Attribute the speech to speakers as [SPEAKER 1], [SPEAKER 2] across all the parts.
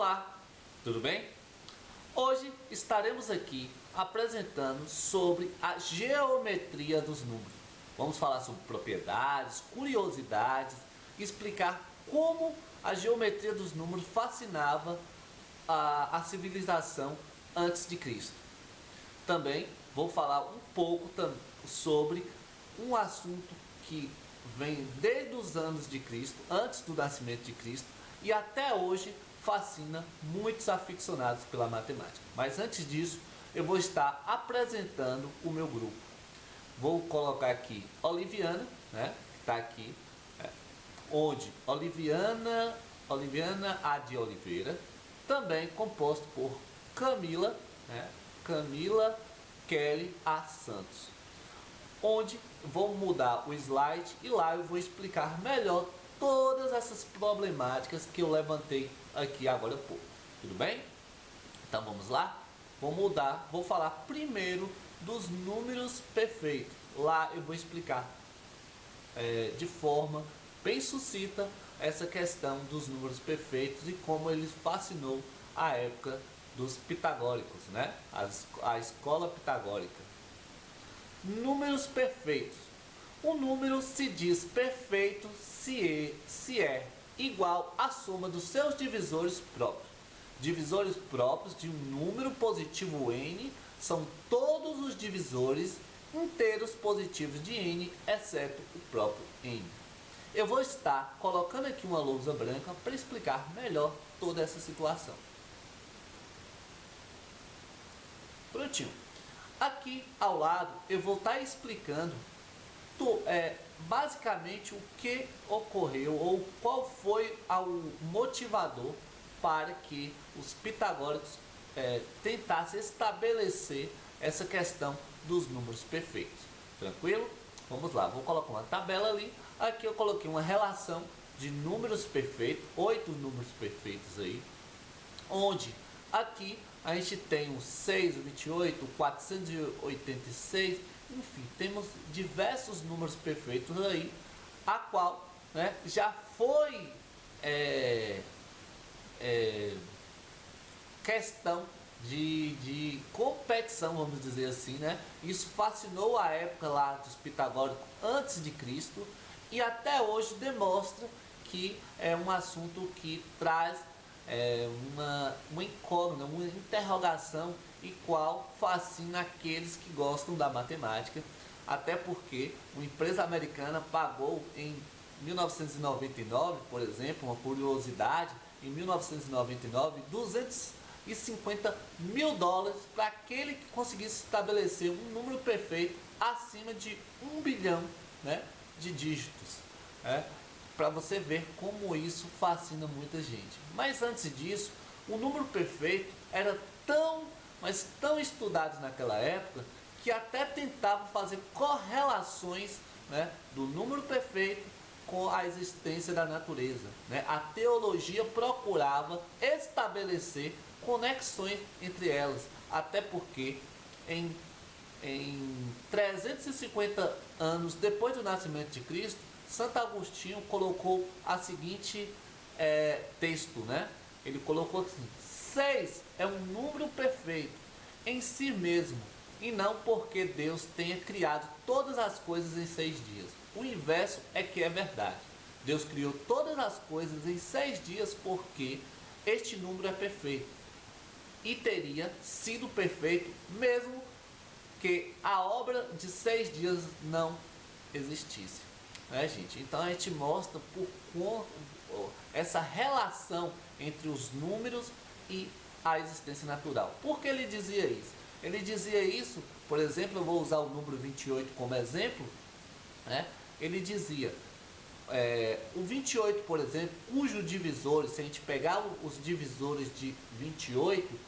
[SPEAKER 1] Olá, tudo bem? Hoje estaremos aqui apresentando sobre a geometria dos números. Vamos falar sobre propriedades, curiosidades, explicar como a geometria dos números fascinava a civilização antes de Cristo. Também vou falar um pouco sobre um assunto que vem desde os anos de Cristo, antes do nascimento de Cristo, e até hoje fascina muitos aficionados pela matemática. Mas antes disso, eu vou estar apresentando o meu grupo. Vou colocar aqui Oliviana, né, que está aqui, onde Oliviana A de Oliveira, também composto por Camila, Camila Kelly A Santos, onde vou mudar o slide e lá eu vou explicar melhor todas essas problemáticas que eu levantei aqui agora há pouco. Tudo bem? Então vamos lá? Vou falar primeiro dos números perfeitos. Lá eu vou explicar de forma bem sucinta essa questão dos números perfeitos e como ele fascinou a época dos pitagóricos, né? A escola pitagórica. Números perfeitos. O número se diz perfeito se é igual à soma dos seus divisores próprios. Divisores próprios de um número positivo n são todos os divisores inteiros positivos de n, exceto o próprio n. Eu vou estar colocando aqui uma lousa branca para explicar melhor toda essa situação. Prontinho. Aqui ao lado eu vou estar explicando basicamente o que ocorreu ou qual foi o motivador para que os pitagóricos tentassem estabelecer essa questão dos números perfeitos. Tranquilo? Vamos lá, vou colocar uma tabela ali. Aqui eu coloquei uma relação de números perfeitos, 8 números perfeitos aí, onde aqui a gente tem o 6, o 28, o 486, enfim, temos diversos números perfeitos aí, a qual já foi questão de competição, vamos dizer assim, né? Isso fascinou a época lá dos pitagóricos antes de Cristo e até hoje demonstra que é um assunto que traz uma incógnita, uma interrogação e qual fascina aqueles que gostam da matemática, até porque uma empresa americana pagou em 1999, por exemplo, uma curiosidade, em 1999, $250 mil para aquele que conseguisse estabelecer um número perfeito acima de 1 bilhão, de dígitos. Para você ver como isso fascina muita gente. Mas antes disso, o número perfeito era mas tão estudado naquela época que até tentavam fazer correlações, do número perfeito com a existência da natureza. A teologia procurava estabelecer conexões entre elas, até porque em 350 anos depois do nascimento de Cristo, Santo Agostinho colocou a seguinte texto, Ele colocou assim: 6 é um número perfeito em si mesmo, e não porque Deus tenha criado todas as coisas em 6 dias. O inverso é que é verdade. Deus criou todas as coisas em 6 dias porque este número é perfeito. E teria sido perfeito mesmo que a obra de 6 dias não existisse. Gente? Então a gente mostra essa relação entre os números e a existência natural. Por que ele dizia isso? Ele dizia isso, por exemplo, eu vou usar o número 28 como exemplo, ele dizia, o 28, por exemplo, cujo divisor, se a gente pegar os divisores de 28,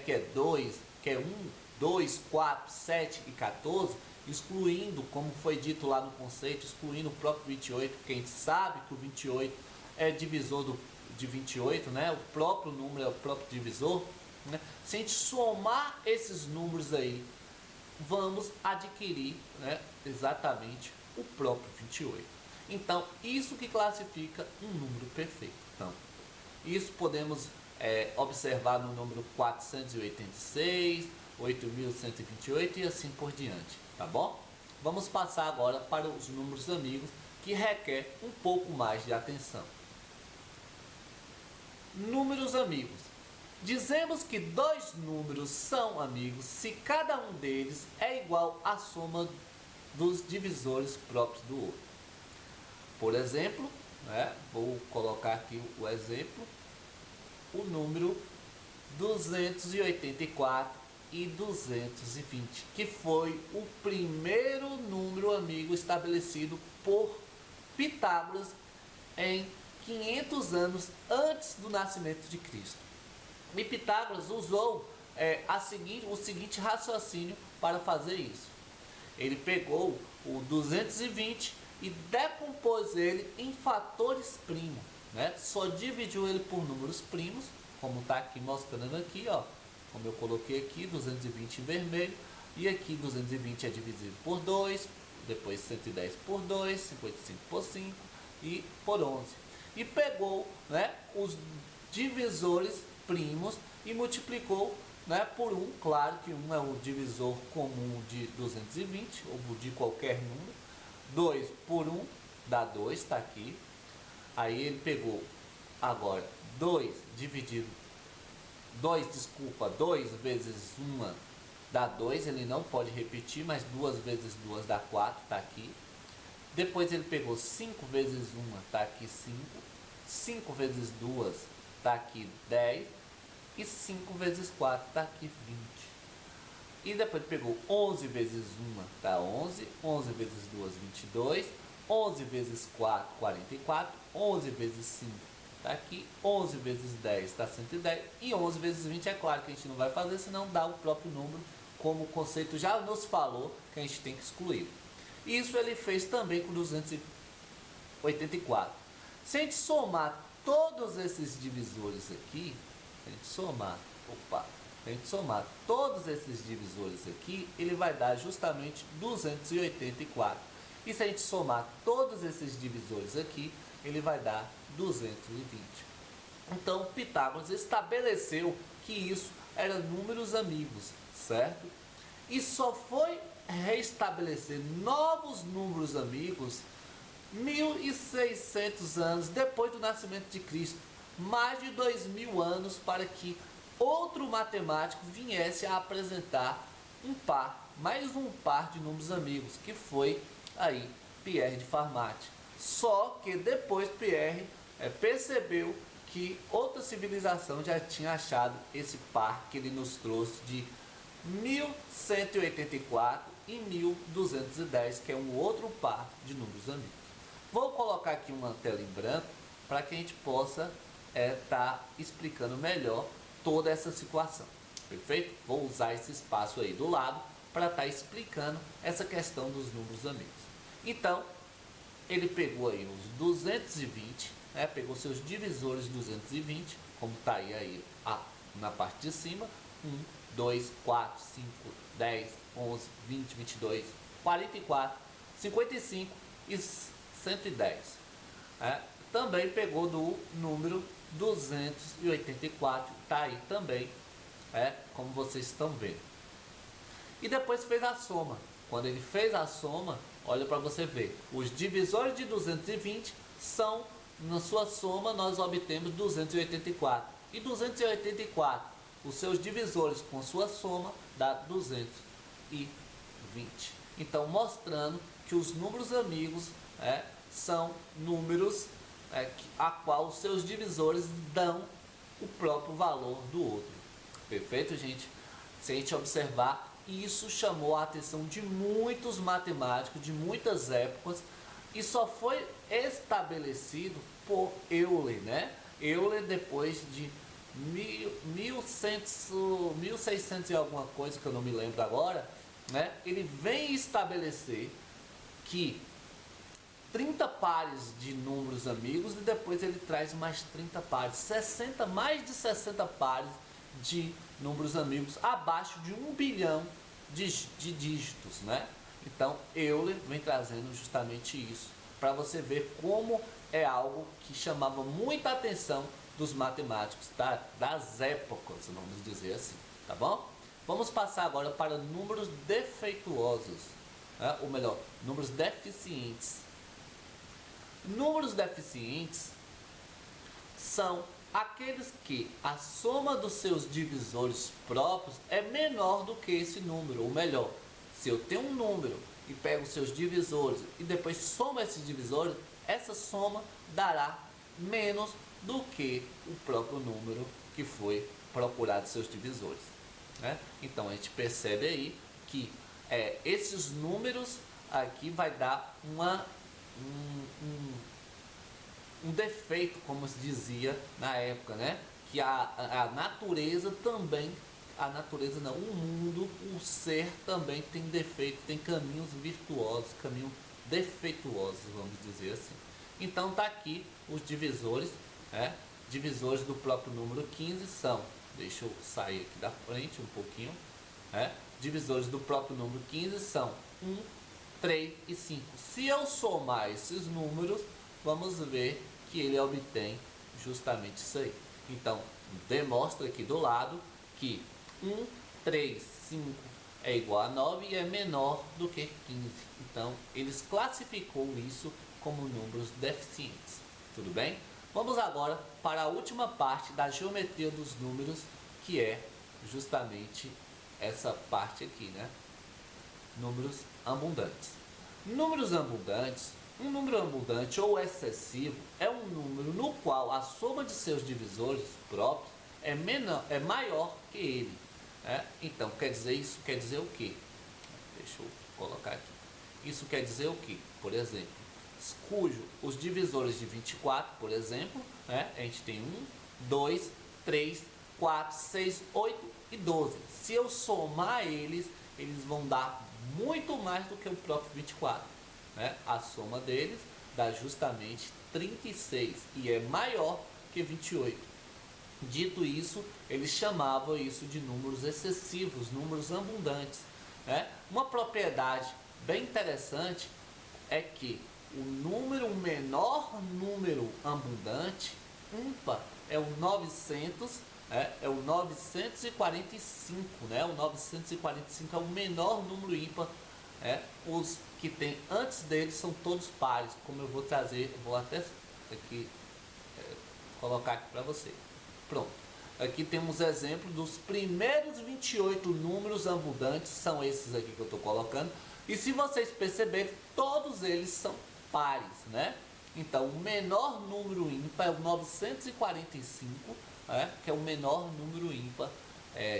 [SPEAKER 1] que é 2, que é 1, 2, 4, 7 e 14, excluindo, como foi dito lá no conceito, excluindo o próprio 28, porque a gente sabe que o 28 é divisor de 28, o próprio número é o próprio divisor, Se a gente somar esses números aí, vamos adquirir exatamente o próprio 28. Então, isso que classifica um número perfeito. Então, isso podemos observar no número 486, 8.128 e assim por diante, tá bom? Vamos passar agora para os números amigos, que requer um pouco mais de atenção. Números amigos. Dizemos que dois números são amigos se cada um deles é igual à soma dos divisores próprios do outro. Por exemplo, vou colocar aqui o exemplo, o número 284 e 220, que foi o primeiro número amigo estabelecido por Pitágoras em 500 anos antes do nascimento de Cristo. E Pitágoras usou o seguinte raciocínio para fazer isso. Ele pegou o 220 e decompôs ele em fatores primos, Só dividiu ele por números primos, como está aqui mostrando aqui, ó. Como eu coloquei aqui, 220 em vermelho, e aqui 220 é dividido por 2, depois 110 por 2, 55 por 5 e por 11. E pegou os divisores primos e multiplicou por 1, claro que 1 é o divisor comum de 220, ou de qualquer número. 2 por 1 dá 2, está aqui. Aí ele pegou agora 2 vezes 1 dá 2, ele não pode repetir, mas 2 vezes 2 dá 4, está aqui. Depois ele pegou 5 vezes 1, está aqui 5. 5 vezes 2 está aqui 10. E 5 vezes 4 está aqui 20. E depois ele pegou 11 vezes 1 está 11. 11 vezes 2, 22. 11 vezes 4, 44. 11 vezes 5 está aqui. 11 vezes 10 está 110. E 11 vezes 20 é claro que a gente não vai fazer, senão dá o próprio número, como o conceito já nos falou, que a gente tem que excluir. Isso ele fez também com 284. Se a gente somar todos esses divisores aqui, se a gente somar todos esses divisores aqui, ele vai dar justamente 284. E se a gente somar todos esses divisores aqui, ele vai dar 220. Então, Pitágoras estabeleceu que isso eram números amigos, certo? E só foi restabelecer novos números amigos 1.600 anos depois do nascimento de Cristo. Mais de 2.000 anos para que outro matemático viesse a apresentar mais um par de números amigos, que foi aí Pierre de Fermat. Só que depois Pierre percebeu que outra civilização já tinha achado esse par que ele nos trouxe de 1184 e 1210, que é um outro par de números amigos. Vou colocar aqui uma tela em branco para que a gente possa tá explicando melhor toda essa situação, perfeito? Vou usar esse espaço aí do lado para estar explicando essa questão dos números amigos. Então, ele pegou aí os 220, pegou seus divisores 220, como está aí na parte de cima, 1, 2, 4, 5, 10, 11, 20, 22, 44, 55 e 110. Também pegou do número 284, está aí também, como vocês estão vendo. E depois fez a soma. Quando ele fez a soma, olha para você ver, os divisores de 220 são, na sua soma, nós obtemos 284. E 284, os seus divisores com sua soma, dá 220. Então, mostrando que os números amigos são números a qual os seus divisores dão o próprio valor do outro. Perfeito, gente? Se a gente observar, isso chamou a atenção de muitos matemáticos, de muitas épocas, e só foi estabelecido por Euler, Euler, depois de 1600 e alguma coisa, que eu não me lembro agora, ele vem estabelecer que 30 pares de números amigos, e depois ele traz mais 30 pares, mais de 60 pares de números amigos, abaixo de 1 bilhão de dígitos, Então, Euler vem trazendo justamente isso, para você ver como é algo que chamava muita atenção dos matemáticos das épocas, vamos dizer assim, tá bom? Vamos passar agora para números defeituosos, né? Ou melhor, números deficientes. Números deficientes são aqueles que a soma dos seus divisores próprios é menor do que esse número, ou melhor, se eu tenho um número e pego os seus divisores e depois soma esses divisores, essa soma dará menos do que o próprio número que foi procurado seus divisores, né? Então a gente percebe aí que esses números aqui vai dar um defeito, como se dizia na época, né? Que a natureza também, a natureza não, o mundo, o ser também tem defeito, tem caminhos virtuosos, caminhos defeituosos, vamos dizer assim. Então tá aqui os divisores, né? Divisores do próprio número 15 são, deixa eu sair aqui da frente um pouquinho, né? Divisores do próprio número 15 são 1, 3 e 5. Se eu somar esses números, vamos ver que ele obtém justamente isso aí. Então, demonstra aqui do lado que 1, 3, 5 é igual a 9 e é menor do que 15. Então, eles classificou isso como números deficientes. Tudo bem? Vamos agora para a última parte da geometria dos números, que é justamente essa parte aqui, né? Números abundantes. Números abundantes, um número abundante ou excessivo é um número no qual a soma de seus divisores próprios é maior que ele, né? Então, isso quer dizer o quê? Deixa eu colocar aqui. Isso quer dizer o quê? Por exemplo, cujo os divisores de 24, por exemplo, né? A gente tem 1, 2, 3, 4, 6, 8 e 12. Se eu somar eles vão dar muito mais do que o próprio 24, né? A soma deles dá justamente 36 e é maior que 28. Dito isso, eles chamavam isso de números excessivos, números abundantes, né? Uma propriedade bem interessante é que o menor número abundante, ímpar, é o 900, é o 945, né? O 945 é o menor número ímpar. Os que tem antes dele são todos pares, como eu vou trazer, vou até aqui colocar aqui para você. Pronto. Aqui temos exemplo dos primeiros 28 números abundantes, são esses aqui que eu estou colocando. E se vocês perceberem, todos eles são pares, né? Então, o menor número ímpar é o 945, que é o menor número ímpar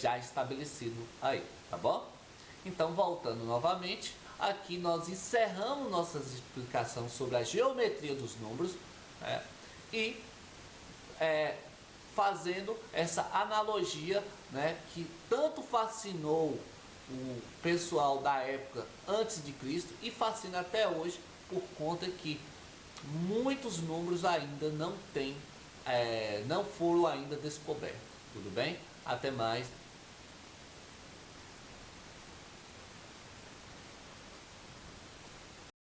[SPEAKER 1] já estabelecido aí, tá bom? Então, voltando novamente, aqui nós encerramos nossa explicação sobre a geometria dos números, e fazendo essa analogia, né, que tanto fascinou o pessoal da época antes de Cristo e fascina até hoje, por conta que muitos números ainda não foram ainda descobertos. Tudo bem? Até mais.